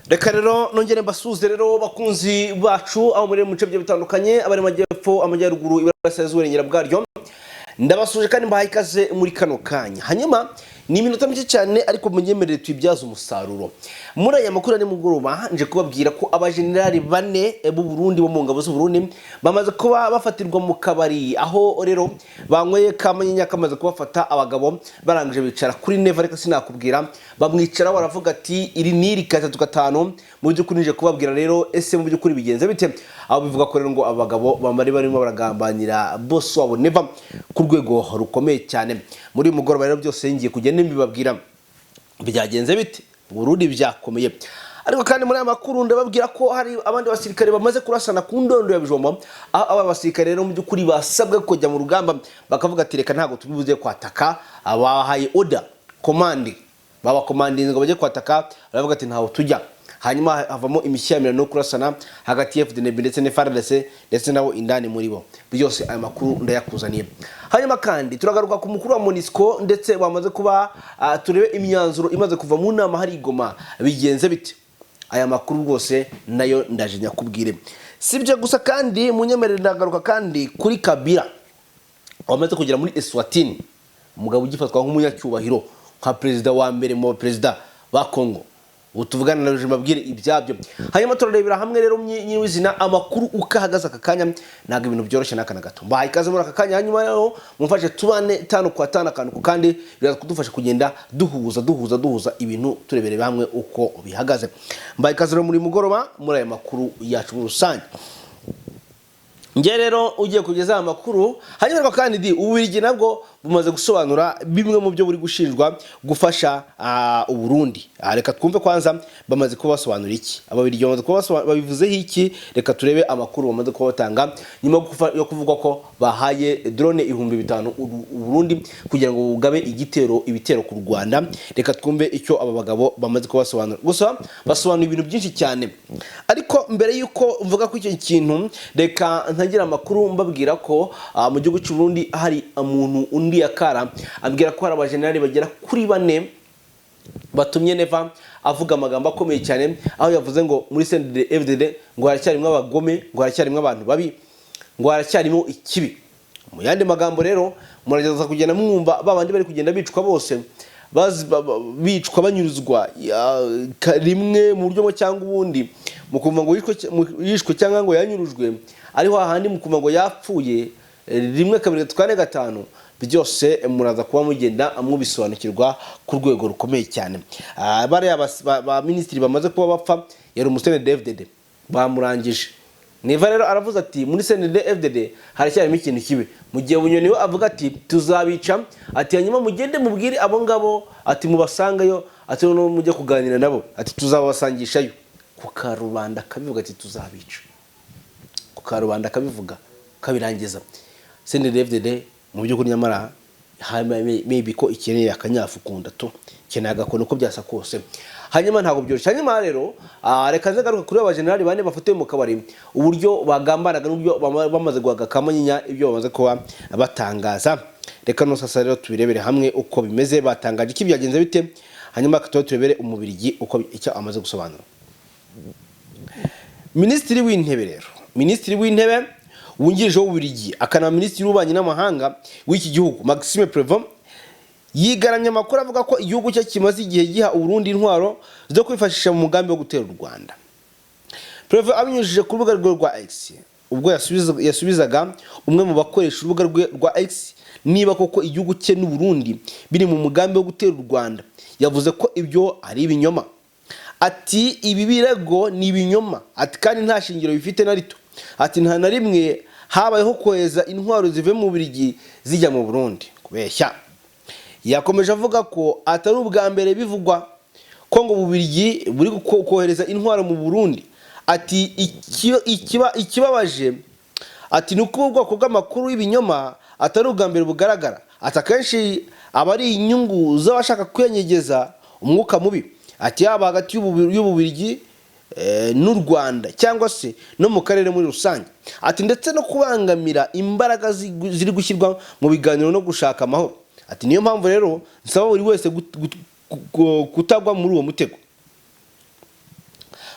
Reka rero nongere mbasuze rero bakunzi bacu aho muri mu bice bitandukanye abari majyepfo amajyaruguru iburasirazuba nyirabwaryo ndabasuje kandi mbahaye ikaze muri kano kanya. Hanyuma ni iminota mike cyane ariko munyemerere twibyaza umusaruro. Muri aya makuru ari mugoroba nje kubabwira ko abajenerali bane b'u Burundi bo mu ngabo z'u Burundi bamaze kuba bafatirwa mu kabari aho rero banyweye kamanyenya kamaze kubafata abagabo barangije bicara kuri neva reka sinakubwira bamwicara baravuga ati iri niri gatatu gatanu mu byukuri nje kubabwira rero ese mu byukuri bigenze bite abo bivuga ko rero ngo abagabo bamari barimo baragambanira boss wabo neva ku rwego rukomeye cyane. Muri mugoroba rero byose ngiye kugenda mbibabwira byagenze bite Burundi byakomeye. Ariko kandi muri aya makuru ndababwira ko hari abandi basirikare bamaze kurasana ku ndondo ya Bijombo aho aba basirikare rero mu byukuri basabwe kujya mu rugamba bakavuga ati reka ntago tubibuze kwataka abahaye order command baba commanding ngo bajye kwataka baravuga ati ntaho tujya. Hanyuma havamo imishyamira no kurasana hagati ya FDNB ndetse ne FARDC ndetse nabo indani muri bo byose aya makuru ndayakuzaniye. Hanyuma kandi turagaruka ku mukuru wa MONUSCO ndetse bamaze kuba turebe imyanzuro imaze kuva mu nama hari Goma bigenze bite aya makuru rwose nayo ndaje nyakubwire. Sibyo gusa kandi munyemerere ndagaruka kandi kuri Kabila wamaze kugera muri Eswatini umugabo ugifatwa nk'umunyacyubahiro nka president wa mbere mu president ba Congo utuvugana na rujima bwire ibyabyo. Hanyuma turarebera hamwe rero nyizina amakuru ukahagaza akakanya naga ibintu byoroshye nakana gato mbaye ikaze muri akakanya. Hanyuma rero mumfashe tubane 5 kwa 5 akantu kandi biraza kudufasha kugenda duhuza ibintu turebere hamwe uko bihagaze. Mbaye ikaze rero muri mugoroba muri aya makuru yacu rusange. Nge rero ugiye kugeza amakuru hanyuma kandi Ububiligi nabwo bumaze gusobanura bimwe mu byo buri gushinjwa gufasha u Burundi. Reka twumve kwanza bamaze kubasobanura iki Ababiligi bamaze kubasobanura babivuze iki. Reka turebe amakuru bamaze kubatanga nyuma yo kuvuga ko bahaye drone 5000 u Burundi kugira ngo bugabe ibitero ku Rwanda. Reka twumve icyo aba bagabo bamaze kubasobanura. Gusa basobanura ibintu byinshi cyane ariko mbere yuko mvuga ko icyo kintu reka ntagira amakuru mbabwira ko mu gihugu cy'u Burundi hari umuntu undi yakara ambwira ko hari abajenerali bagera kuri 4 batumye neva avuga amagambo akomeye cyane aho yavuze ngo muri CNDD FDD ngo haracyarimo abagome ngo haracyarimo abantu babi ngo haracyarimo ikibi. Mu yandi magambo rero murageza kugenda mwumva babandi bari kugenda bicwa bose bicwa banyuruzwa rimwe mu buryo cyangwa ubundi mukumva ngo yishwe cyangwa ngo yanyurujwe ariho ahandi mukumva ngo yapfuye rimwe kabiri gatwane gatanu byose muraza kuba mugenda amubisobanukirwa ku rwego rukomeye cyane. Bare ba ministri bamaze kuba bapfa yari umusene FDD bamurangije Neva rero aravuze ati muri CNDD FDD haracyarimo ikintu kibe mu gihe Bunyoni we avuga ati tuzabica ati hanyuma mugende mubwire abo ngabo ati mubasangayo ati no mujye kuganira nabo ati tuzabasangishayo ku Karubanda kabivuga ati tuzabica ku Karubanda kabivuga kabirangiza CNDD FDD mu by'ukuri nyamara maybe ko ikeneye akanyafu kunda to keneye agakono ko byasa kose. Hanyuma ntago byoroshye. Hanyuma rero reka nzagaruka kuri abajenerali bane bafatiwe mu kabari uburyo bagambanaga n'uburyo bamaze guhaga kamanyinya ibyo bamaze kuba batangaza. Reka no sasa rero tubirebere hamwe uko bimeze batangaje iki byagenze bite hanyuma turebere Umubiligi uko icyo amaze gusobanura. Ministri w'intebe wungirije w'Ububiligi akana ministri w'ububanyi n'amahanga w'iki gihugu Maxime Prevot yigaramye amakuru avuga ko igihugu cye kimaze igihe giha Burundi intwaro zo kwifashisha mu mugambi wo gutera u Rwanda. Prevot abinyujije ku rubuga rwa X ubwo yasubizaga umwe mu bakoresha urubuga rwa X niba koko igihugu cye n'u Burundi biri mu mugambi wo gutera u Rwanda. Yavuze ko ibyo ari ibinyoma ati ibi birego ni ibinyoma ati kandi nta shingiro bifite na rito ati nta na rimwe habayeho kohereza intwaro zive mu Bubiligi zijya mu Burundi kubeshya. Yakomeje avuga ko atari ubwa mbere bivugwa ko ngo Bubiligi buri kohereza intwaro mu Burundi ati ikibabaje ati nuko ubwoko bw'amakuru y'ibinyoma atari ubwa mbere bugaragara ati akenshi abari inyungu z'abashaka kwenyegeza umwuka mubi ati yaba hagati y'Ububiligi n'u Rwanda cyangwa se no mu karere muri rusange ati ndetse no kubangamira imbaraga ziri gushyirwa mu biganiro no gushaka amahoro ati niyo mpamvu rero nsaba buri wese kutagwa muri uwo mutego.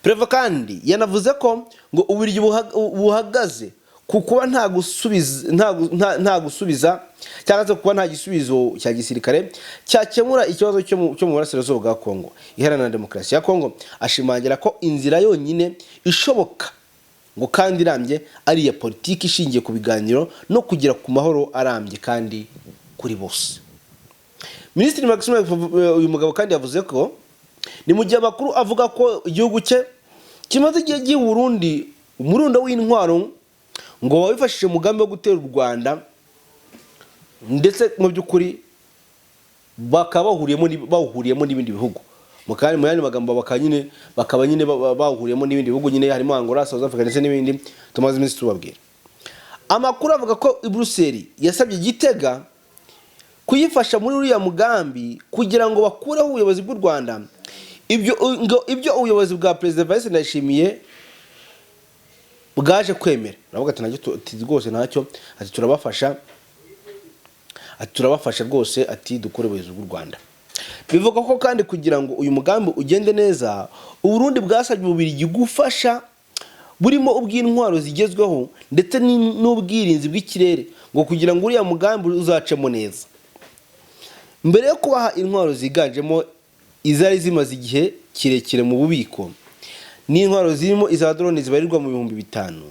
Preva kandi yanavuze ko ngo Ububiligi buhagaze kukuba nta gusubiza cyangwa se kuba nta gisubizo cya gisirikare cyakemura ikibazo cyo mu burasirazuba bwa Kongo iharanira demokarasi ya Kongo. Ashimangira ko inzira yonyine ishoboka ngo kandi irambye ari iya politiki ishingiye ku biganiro no kugera ku mahoro arambye kandi kuri bose. Minisitiri Maxime uyu mugabo kandi yavuze ko ni mu gihe amakuru avuga ko igihugu cye kimaze igihe gihe Burundi umurundo w'intwaro ngo wabifashije umugambi wo gutera u Rwanda, ndetse mu by'ukuri bakaba bahuriyemo n'ibindi bihugu mu yandi magambo bakaba nyine bahuriyemo n'ibindi bihugu nyine harimo Angola, South Africa ndetse n'ibindi tumaze iminsi tubabwira. Amakuru avuga ko i Brussels yasabye Gitega kuyifasha muri uriya mugambi kugira ngo bakureho ubuyobozi bw'u Rwanda. Ibyo ubuyobozi bwa President Vice Ndayishimiye bwaje kwemera. Navuga ati nacyo rwose ntacyo, ati turabafasha rwose, ati dukore ubuyobozi bw'u Rwanda. Bivuga ko kandi kugira ngo uyu mugambi ugende neza Uburundi bwasabye Ububiligi gufasha burimo ubw'intwaro zigezweho ndetse n'ubwirinzi bw'ikirere ngo kugira ngo uriya mugambi uzacemo neza. Mbere yo kubaha intwaro ziganjemo izari zimaze igihe kirekire mu bubiko, n'intwaro zirimo iza drone zibarirwa mu 5,000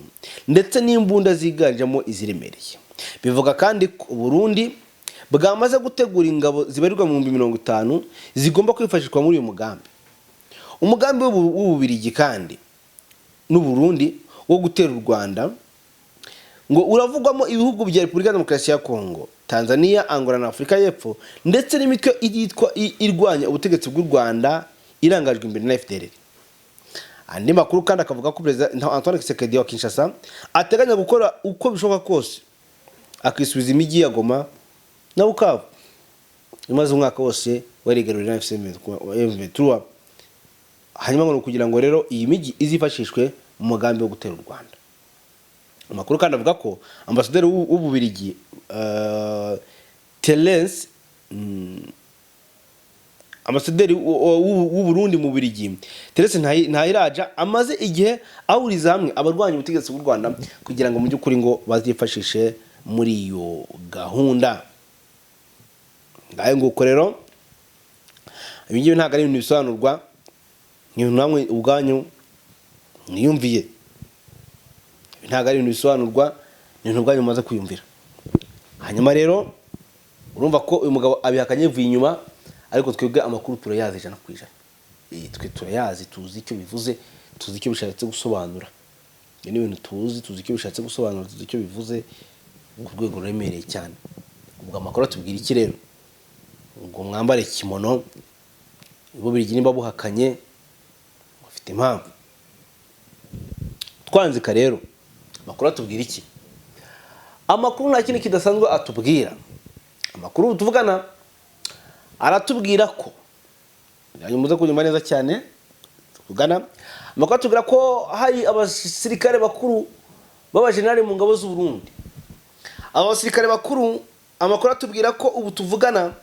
ndetse n'imbunda ziganjemo iziremereye. Bivuga kandi ko Burundi bwamaze gutegura ingabo zibarirwa mu 50,000 zigomba kwifashishwa muri uyu mugambi. Umugambi w'Ububiligi kandi n'u Burundi wo gutera u Rwanda ngo uravugwamo ibihugu bya Repubulika ya Demokarasi ya Kongo, Tanzania, Angola na Afrika y'Epfo ndetse n'imitwe irwanya ubutegetsi bw'u Rwanda irangajwe imbere na FDLR. Andi makuru kandi akavuga ko President Antoine Tshisekedi wa Kinshasa ateganya gukora uko bishoboka kose akisubiza imijyi ya Goma na Bukavu imaze umwaka wose warigarurira M23, hanyuma ngo kugira ngo rero iyi mijyi izifashishwe mu mugambi wo gutera u Rwanda. Amakuru kandi avuga ko ambasaderi w'Ububiligi Terence ambasaderi w'u Burundi mu Bubiligi Terence Ntayiraja amaze igihe ahuriza hamwe abarwanya ubutegetsi bw'u Rwanda kugira ngo mu by'ukuri ngo bazifashishe muri iyo gahunda. Ngaye nguko rero ibingibi ntago ari ibintu bisobanurwa, ni namwe ubwanyu mwiyumviye. Ntago ari ibintu bisobanurwa, ni ubwanyu mumaze kwiyumvira. Hanyuma rero urumva ko uyu mugabo abihakanye vuye inyuma, ariko twebwe amakuru turayazi 100%. Twe turayazi, tuzi icyo bivuze, tuzi icyo bishatse gusobanura. Ni ibintu tuzi icyo bishatse gusobanura, tuzi icyo bivuze ku rwego ruremereye cyane. Ubwo amakuru atubwira iki rero? Ngo mwambare kimono, Ububiligi nimba buhakanye bafite impamvu. Twanzika rero amakuru atubwira iki? Amakuru nta kintu kidasanzwe atubwira. Amakuru tuvugana aratubwira ko muze kunyuma neza cyane tuvugana. Amakuru atubwira ko hari abasirikare bakuru b'abajenerali mu ngabo z'u Burundi. Abasirikare bakuru, amakuru atubwira ko ubu tuvugana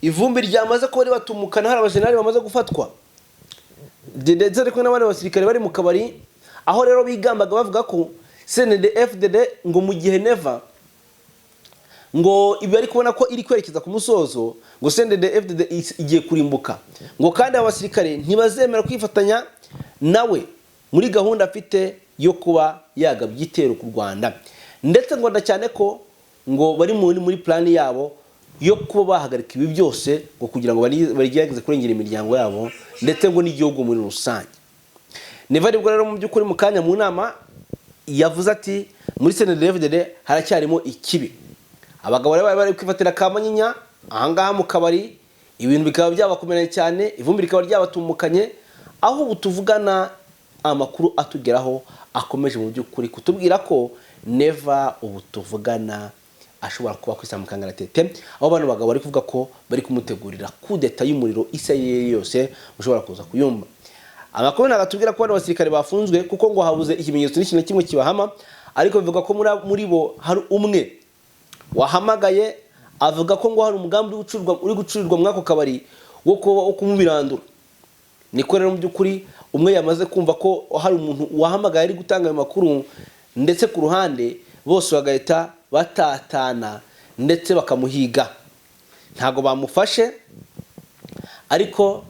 ivumbi ryamaze ko bari batumukana, hari abajenerali bamaze gufatwa ndetse ariko n'abandi basirikare bari mu kabari, aho rero bigambaga bavuga ko CNDD-FDD ngo mu gihe neva ngo ibi ari kubona ko iri kwerekeza ku musozo, ngo CNDD-FDD igiye kurimbuka, ngo kandi abasirikare ntibazemera kwifatanya nawe muri gahunda afite yo kuba yagabye igitero ku Rwanda, ndetse ngo ndacyane ko ngo bari muri plan yabo yo kuba bahagarika ibi byose ngo kugira ngo barigerageze kurengera imiryango yabo ndetse ngo n'igihugu muri rusange. Neva ribwo rero mu by'ukuri mu kanya mu nama yavuze ati muri CNDD-FDD haracyarimo ikibi. Abagabo bari kwifatira kamanyinya ahangaha mu kabari, ibintu bikaba byabakomereye cyane, ivumbi rikaba ryabatumukanye, aho butuvugana amakuru atugeraho akomeje mu by'ukuri kutubwira ko Neva ubu tuvugana ashobora kuba kwisa mu kangaratete, aho bano bagabo bari kuvuga ko bari kumutegurira kudeta y'umuriro isa yose ushobora kuza kuyumba. Amakuru nagatubwira ko bano basirikare bafunzwe kuko ngo habuze ikimenyetso n'ikintu kimwe kibahama, ariko bivuga ko muri bo hari umwe wahamagaye avuga ko ngo hari umugambi uri gucurirwa mwako kabari wo kumubirandura. Niko rero mu by'ukuri umwe yamaze kumva ko hari umuntu wahamagaye ari gutanga ayo makuru ndetse ku ruhande bose bagahita batatana ndetse bakamuhiga. Ntago bamufashe ariko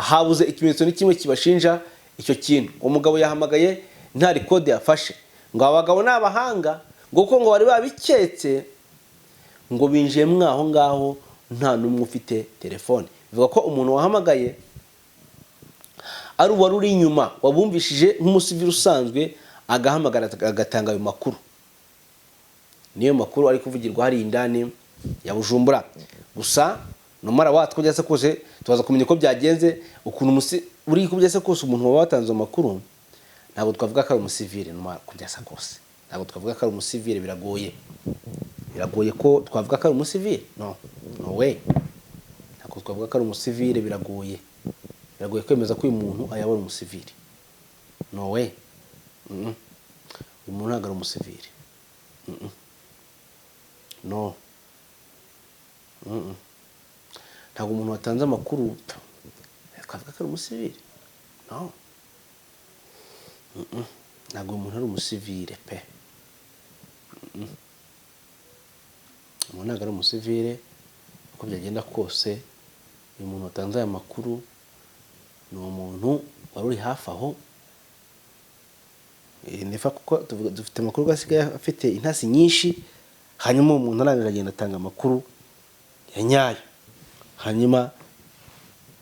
habuze ikimenyetso n'ikimwe kibashinja icyo kintu. Umugabo yahamagaye nta record yafashe, ngo abagabo n'abahanga ngo ko ngo bari babiketse ngo binjiye mwaho ngaho nta numwe ufite telefone. Bivuga ko umuntu wahamagaye ari uwari uri inyuma wabumvishije nk'umusivili usanzwe agahamagara agatanga ayo makuru. Niyo makuru ari kuvugirwa hari indani ya Bujumbura. Gusa numara watwo byase kose tubaza kumenya ko byagenze ukuntu uri ko byase kose umuntu wabatanze amakuru ntabwo twavuga ko ari umusivili. Numara ko byase kose ntabwo twavuga ko ari umusivili, biragoye ko twavuga ko ari umusivili. No way. Ntabwo twavuga ko ari umusivili, biragoye kwemeza ko uyu muntu ayabona umusivili. No way. Uyu muntu ntabwo ari umusivili. No. Ntabwo umuntu watanze amakuru twavuga ko ari umusivili. No. Ntabwo umuntu ari umusivili pe. Umuntu ntabwo ari umusivili uko byagenda kose. Uyu muntu watanze aya makuru ni umuntu wari uri hafi aho. Nifa kuko dufite amakuru gasigaye afite intasi nyinshi, hanyuma umuntu aragenda atanga amakuru ya nyayo. Hanyuma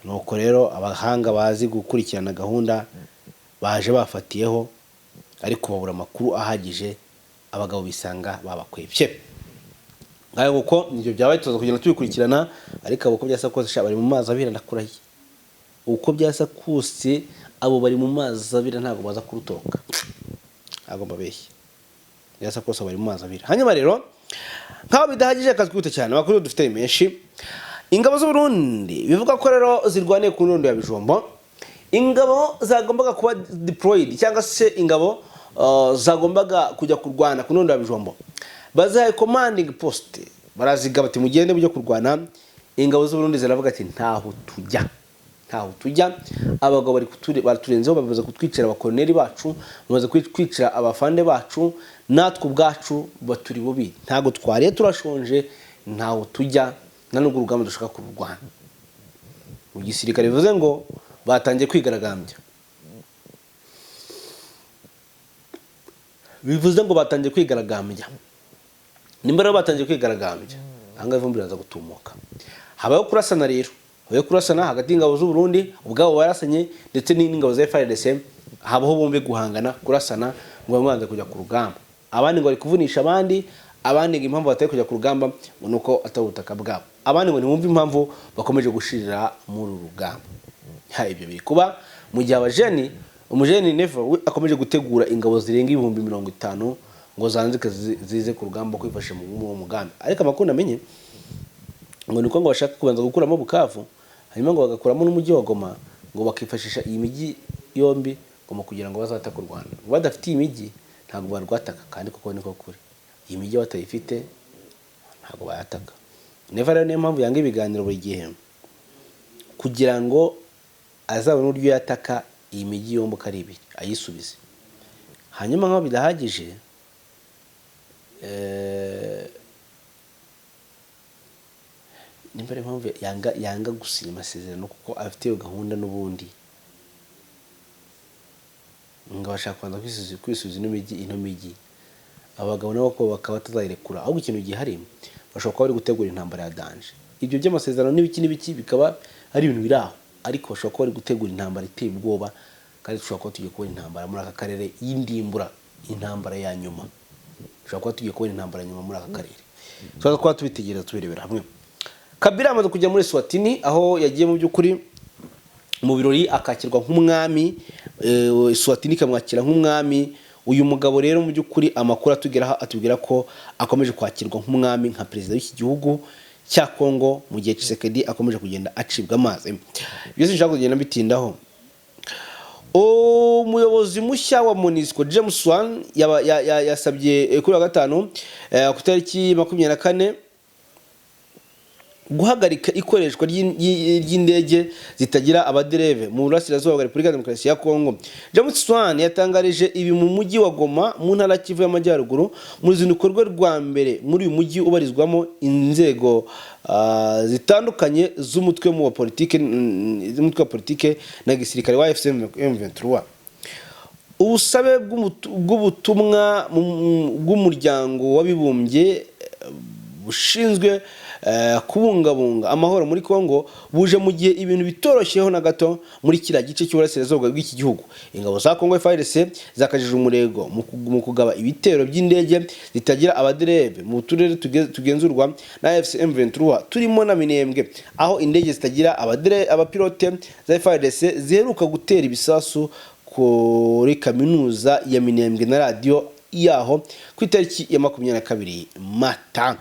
nuko rero abahanga bazi gukurikirana gahunda baje bafatiyeho ariko babura amakuru ahagije, abagabo bisanga babakwebye. Ngayo uko nibyo byabaye tuza kugenda tubikurikirana, ariko abo uko byasa kose bari mu mazi abira ndakurahiye. Uko byasa kose abo bari mu mazi abira ntago baza kurutoroka. Agomba beshye. Byasa kose bari mu mazi abira. Hanyuma rero nkaho bidahagije akazi kwita cyane amakuru dufite menshi. Ingabo z'u Burundi bivuga ko rero zirwaniye ku ndondo ya Bijombo. Ingabo zagombaga kuba deployed cyangwa se ingabo zagombaga kujya kurwana ku ndondo ya Bijombo. Bazaye commanding post baraziga bati mugende byo kurwana. Ingabo z'u Burundi ziravuga ati ntaho tujya. Abagabo baraturenzeho bavuze kutwicira abakoloneli bacu, bavuze kwicira abafande bacu, natwe ubwacu baturi bubi. Ntago twariye turashonje, ntaho tujya, nanubwo urugamba dushaka kurwana. Mu gisirikare bivuze ngo batangiye kwigaragambya. Nimba rero batangiye kwigaragambya, anga ivumbi raza gutumuka. Habayo kurasana rero. Habayo kurasana hagati y'ingabo z'u Burundi, ubwabo barasanye ndetse n'ingabo za FARDC. Habaho bombe guhangana, kurasana ngo bamwanze kujya ku rugamba. Abandi ngo bari kuvunisha abandi ngo impamvu batari kujya ku rugamba nuko atawutaka bwabo. Abandi ngo nimumve impamvu bakomeje gushirira muri rugamba. Ibyo biri kuba mu gihe umujeni Never akomeje gutegura ingabo zirenga 50,000 ngo zanzike zize ku rugamba kwifasha mu mugambi. Ariko amakuru namenye ngo niko ngo bashaka kubanza gukuramo Bukavu, hanyuma ngo bagakuramo n'umujyi wa Goma, ngo bakifashisha iyi miji yombi ngo kugira ngo bazataka u Rwanda. Badafite iyi miji ntabwo barwataka, kandi koko niko kuri. Iyi miji batayifite ntabwo bayataka. Never rero niyo mpamvu yanga ibiganiro buri gihe kugira ngo azabone uburyo yataka iyi miji yombi kari ibiri ayisubize. Hanyuma nkaho bidahagije nimbere mpamvu yanga gusinya amasezerano kuko afite iyo gahunda n'ubundi ngo bashaka kwanza kwisubiza ino miji. Abagabo nabo ko bakaba batazayirekura, ahubwo ikintu gihari bashobora kuba bari gutegura intambara ya danje. Ibyo by'amasezerano n'ibiki bikaba ari ibintu biraho, ariko bashobora kuba bari gutegura intambara iteye ubwoba, kandi dushobora kuba tugiye kubona intambara muri aka karere y'indimbura, intambara ya nyuma. Dushobora kuba tugiye kubona intambara nyuma muri aka karere. Tuzaza kuba tubitegereza tubirebera hamwe. Kabila amaze kujya muri Swatini aho yagiye mu by'ukuri mu birori akakirwa nk'umwami. Swatini kamwakira nk'umwami. Uyu mugabo rero mu by'ukuri amakuru atubwira ko akomeje kwakirwa nk'umwami nka perezida w'iki gihugu cya Kongo, mu gihe Tshisekedi akomeje kugenda acibwa amazi. Byose nshaka kugenda bitindaho. Umuyobozi mushya wa MONUSCO James Wan yasabye kuri wa gatanu ku tariki 24 guhagarika ikoreshwa ry'indege zitagira abadereve mu burasirazuba bwa Repubulika ya Demokarasi ya Kongo. James Swan yatangarije ibi mu mujyi wa Goma mu ntara Kivu y'Amajyaruguru mu ruzinduko rwe rwa mbere muri uyu mujyi ubarizwamo inzego zitandukanye z'umutwe wa politike na gisirikare wa FCM M23. Ubusabe bw'ubutumwa bw'umuryango w'abibumbye bushinzwe kubungabunga amahoro muri Kongo buje mu gihe ibintu bitoroshyeho na gato muri kira gice cy'uburasirazuba bw'iki gihugu. Ingabo za Kongo FARDC zakajije umurego mu kugaba ibitero by'indege zitagira abadereve mu turere tugenzurwa na FCM M23 turimo na Minembwe, aho indege zitagira abapilote za FARDC ziheruka gutera ibisasu kuri kaminuza ya Minembwe na radio yaho ku itariki ya 22 Mata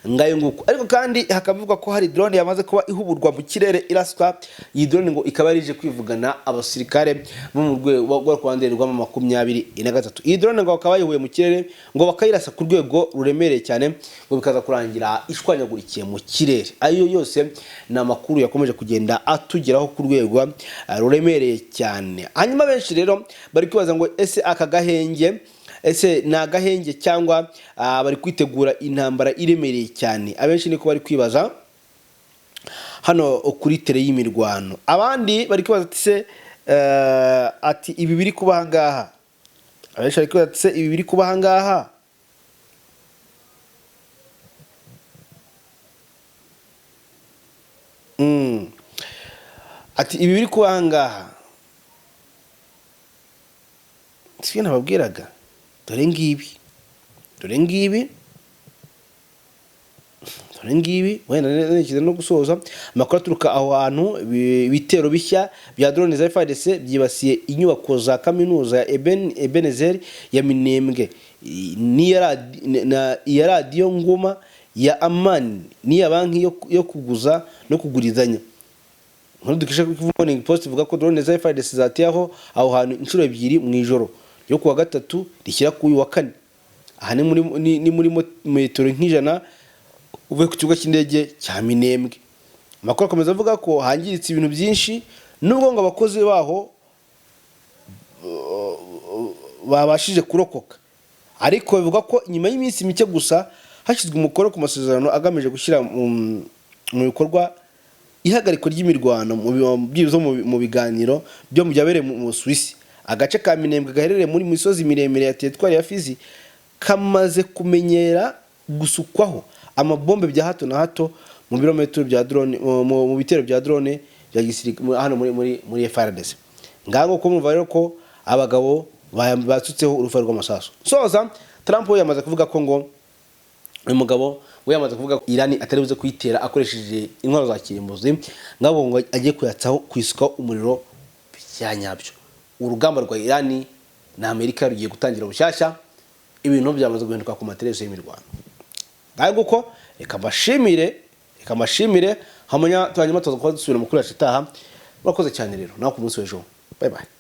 ngayo nguko. Ariko kandi hakavugwa ko hari drone yamaze kuba ihuburwa mu kirere iraswa. Iyi drone ngo ikaba yarije kwivugana abasirikare bo mu rwego rwo kwandererwa mu 23. Iyi drone ngo akaba yihuye mu kirere ngo bakayirasa ku rwego ruremereye cyane ngo bikaza kurangira ishwanyagurikiye mu kirere. Ayo yose na makuru yakomeje kugenda atugeraho ku rwego ruremereye cyane. Hanyuma benshi rero bari kwibaza ngo ese ese nagahenge cyangwa bari kwitegura intambara iremereye cyane. Abenshi niko bari kwibaza hano kuri tere y'imirwano. Abandi bari kwibaza ati ibi biri kuba hangaha. Abenshi bari kwibaza ati ibi biri kuba hangaha ati ibi biri kuba hangaha sibyo nababwiraga. Dore ngibi wenda nekize no gusoza amakuru aturuka aho hantu. Ibitero bishya bya drone za FARDC byibasiye inyubako za kaminuza ya Ebenezer ya Minembwe, ni ya radio Ngoma, ya Amani, ni ya banki yo kuguza no kugurizanya. Dukisha ku Morning Post ivuga ko drone za FARDC zatiyaho aho hantu inshuro 2 mu ijoro yo kuwa gatatu rishyira ku uyu wa kane. Aha ni muri metero nk'ijana uvuye ku kigo cy'indege cya Minembwe. Amakuru akomeza avuga ko hangiritse ibintu byinshi nubwo ngo abakozi baho babashije kurokoka, ariko bivuga ko nyuma y'iminsi mike gusa hashyizwe umukoro ku masezerano agamije gushyira mu bikorwa ihagarikwa ry'imirwano mu biganiro byo mu byabereye mu Suisse. Agace ka Minembwe gaherereye muri misozi miremire ya teritwari ya Fizi kamaze kumenyera gusukwaho amabombe bya hato na hato mu birometero bya drone mu bitero bya drone bya gisirikare hano muri FARDC. Ngango ko mumva rero ko abagabo batsutseho urufa rw'amasaso. Soza Trump yamaze kuvuga ko ngo uyu mugabo we yamaze kuvuga ko Iran atari buze kuyitera akoresheje intwaro za kirimbuzi, ngabo ngo agiye kuyatsaho kwisuka umuriro byanyabyo. Urugamba rwa Iran na Amerika rugiye gutangira bushyashya, ibintu byamaze guhinduka ku materezo y'imirwano. Ngaho uko reka mbashimire hamanya twanyuma tuza dusubira mu kuri ashitaha. Murakoze cyane rero naho ku munsi w'ejo. Bye bye.